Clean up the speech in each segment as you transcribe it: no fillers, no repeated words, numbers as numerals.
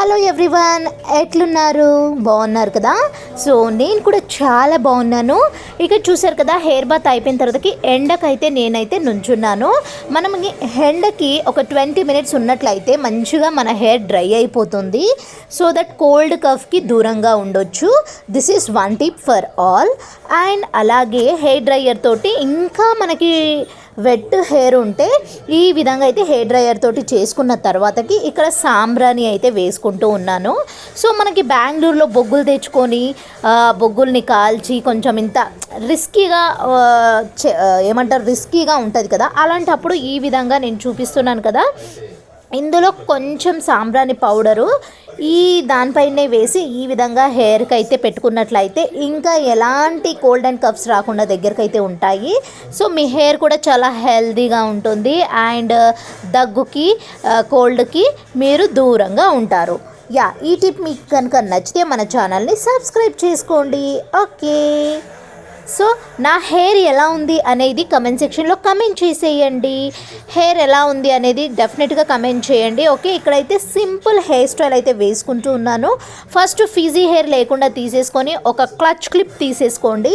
Hello everyone, ఎట్లున్నారు? బాగున్నారు కదా? సో నేను కూడా చాలా బాగున్నాను. ఇక చూసారు కదా, హెయిర్ బాత్ అయిపోయిన తర్వాతకి ఎండకైతే నేనైతే నుంచున్నాను. మనం ఎండకి ఒక 20 మినిట్స్ ఉన్నట్లయితే మంచిగా మన హెయిర్ డ్రై అయిపోతుంది. సో దట్ కోల్డ్ కఫ్కి దూరంగా ఉండొచ్చు. This is one tip for all. And అలాగే హెయిర్ డ్రైయర్ తోటి ఇంకా మనకి వెట్ హెయిర్ ఉంటే ఈ విధంగా అయితే హెయిర్ డ్రైయర్ తోటి చేసుకున్న తర్వాతకి ఇక్కడ సాంబ్రాణి అయితే వేసుకుంటూ ఉన్నాను. సో మనకి బెంగళూరులో బొగ్గులు తెచ్చుకొని బొగ్గుల్ని కాల్చి కొంచెం ఇంత రిస్కీగా రిస్కీగా ఉంటుంది కదా, అలాంటప్పుడు ఈ విధంగా నేను చూపిస్తున్నాను కదా. ఇందులో కొంచెం సాంబ్రాణి పౌడరు ఈ దానిపైనే వేసి ఈ విధంగా హెయిర్కి అయితే పెట్టుకున్నట్లయితే ఇంకా ఎలాంటి కోల్డ్ అండ్ కఫ్స్ రాకుండా దగ్గరికి అయితే ఉంటాయి. సో మీ హెయిర్ కూడా చాలా హెల్తీగా ఉంటుంది అండ్ దగ్గుకి కోల్డ్కి మీరు దూరంగా ఉంటారు. ఈ టిప్ మీకు కనుక నచ్చితే మన ఛానల్ని సబ్స్క్రైబ్ చేసుకోండి. ఓకే, సో నా హెయిర్ ఎలా ఉంది అనేది కమెంట్ సెక్షన్లో కమెంట్ చేసేయండి. హెయిర్ ఎలా ఉంది అనేది డెఫినెట్గా కమెంట్ చేయండి. ఓకే, ఇక్కడైతే సింపుల్ హెయిర్ స్టైల్ అయితే వేసుకుంటూ ఉన్నాను. ఫస్ట్ ఫిజీ హెయిర్ లేకుండా తీసేసుకొని ఒక క్లచ్ క్లిప్ తీసేసుకోండి.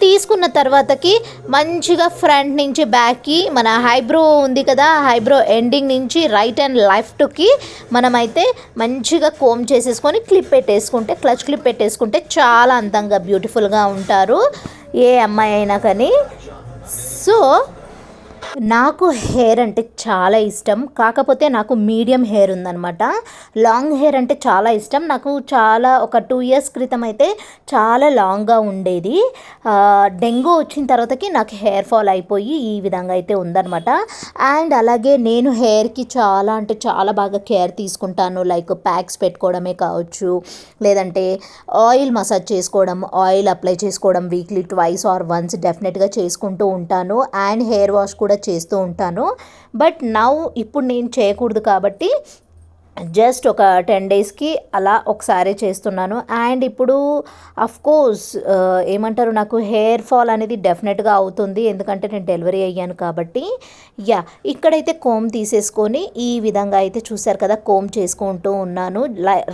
తీసుకున్న తర్వాతకి మంచిగా ఫ్రంట్ నుంచి బ్యాక్కి మన హైబ్రో ఉంది కదా, హైబ్రో ఎండింగ్ నుంచి రైట్ అండ్ లెఫ్ట్కి మనమైతే మంచిగా కోమ్ చేసేసుకొని క్లిప్ పెట్టేసుకుంటే, క్లచ్ క్లిప్ పెట్టేసుకుంటే చాలా అందంగా బ్యూటిఫుల్గా ఉంటారు ఏ అమ్మాయి అయినా కానీ. సో నాకు హెయిర్ అంటే చాలా ఇష్టం, కాకపోతే నాకు మీడియం హెయిర్ ఉందన్నమాట. లాంగ్ హెయిర్ అంటే చాలా ఇష్టం నాకు. ఒక 2 ఇయర్స్ క్రితం అయితే చాలా లాంగ్గా ఉండేది. డెంగ్యూ వచ్చిన తర్వాతకి నాకు హెయిర్ ఫాల్ అయిపోయి ఈ విధంగా అయితే ఉందన్నమాట. అండ్ అలాగే నేను హెయిర్కి చాలా బాగా కేర్ తీసుకుంటాను. లైక్ ప్యాక్స్ పెట్టుకోవడమే కావచ్చు, లేదంటే ఆయిల్ మసాజ్ చేసుకోవడం, ఆయిల్ అప్లై చేసుకోవడం వీక్లీ 2 or 1 డెఫినెట్గా చేసుకుంటూ ఉంటాను. అండ్ హెయిర్ వాష్ కూడా చేస్తూ ఉంటాను. బట్ ఇప్పుడు నేను చేయకూడదు కాబట్టి జస్ట్ ఒక 10 డేస్కి అలా ఒకసారి చేస్తున్నాను. అండ్ ఇప్పుడు అఫ్కోర్స్ నాకు హెయిర్ ఫాల్ అనేది డెఫినెట్గా అవుతుంది, ఎందుకంటే నేను డెలివరీ అయ్యాను కాబట్టి. ఇక్కడైతే కోమ్ తీసేసుకొని ఈ విధంగా అయితే చూసారు కదా, కోమ్ చేసుకుంటూ ఉన్నాను.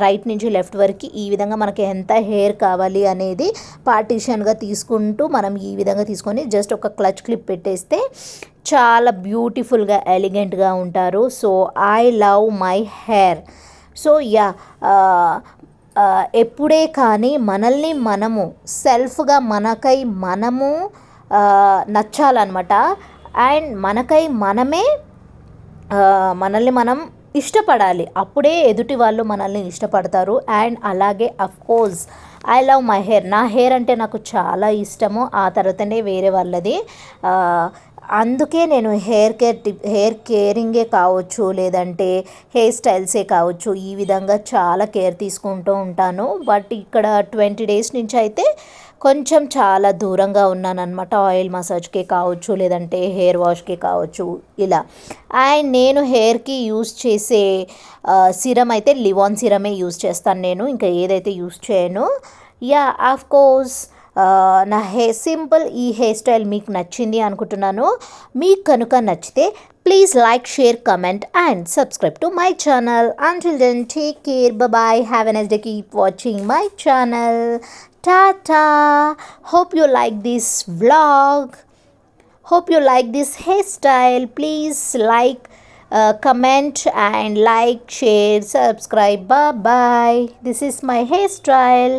రైట్ నుంచి లెఫ్ట్ వరకు ఈ విధంగా మనకి ఎంత హెయిర్ కావాలి అనేది పార్టీషన్గా తీసుకుంటూ మనం ఈ విధంగా తీసుకొని జస్ట్ ఒక క్లచ్ క్లిప్ పెట్టేస్తే చాలా బ్యూటిఫుల్గా ఎలిగెంట్గా ఉంటారు. So I love my hair. So ఎప్పుడే కానీ మనల్ని మనము సెల్ఫ్గా మనకై మనము నచ్చాలన్నమాట. అండ్ మనల్ని మనం ఇష్టపడాలి, అప్పుడే ఎదుటి వాళ్ళు మనల్ని ఇష్టపడతారు. అండ్ అలాగే of course I love my hair. నా హెయిర్ అంటే నాకు చాలా ఇష్టము, ఆ తర్వాతనే వేరే వాళ్ళది. అందుకే నేను హెయిర్ కేరింగే కావచ్చు, లేదంటే హెయిర్ స్టైల్సే కావచ్చు, ఈ విధంగా చాలా కేర్ తీసుకుంటూ ఉంటాను. బట్ ఇక్కడ 20 డేస్ నుంచి అయితే కొంచెం చాలా దూరంగా ఉన్నానన్నమాట. ఆయిల్ మసాజ్కే కావచ్చు, లేదంటే హెయిర్ వాష్కే కావచ్చు ఇలా. అండ్ నేను హెయిర్కి యూస్ చేసే సిరం అయితే లివాన్ సిరమే యూస్ చేస్తాను నేను, ఇంకా ఏదైతే యూస్ చేయను. ఆఫ్ కోర్స్ నా సింపుల్ ఈ హెయిర్ స్టైల్ మీకు నచ్చింది అనుకుంటున్నాను. మీకు కనుక నచ్చితే please like, share, comment and subscribe to my channel. Until then, take care, bye bye, have a nice day, keep watching my channel. Tata. Hope you like this vlog, hope you like this hairstyle. Please like, comment and like, share, subscribe. Bye bye. This is my hairstyle.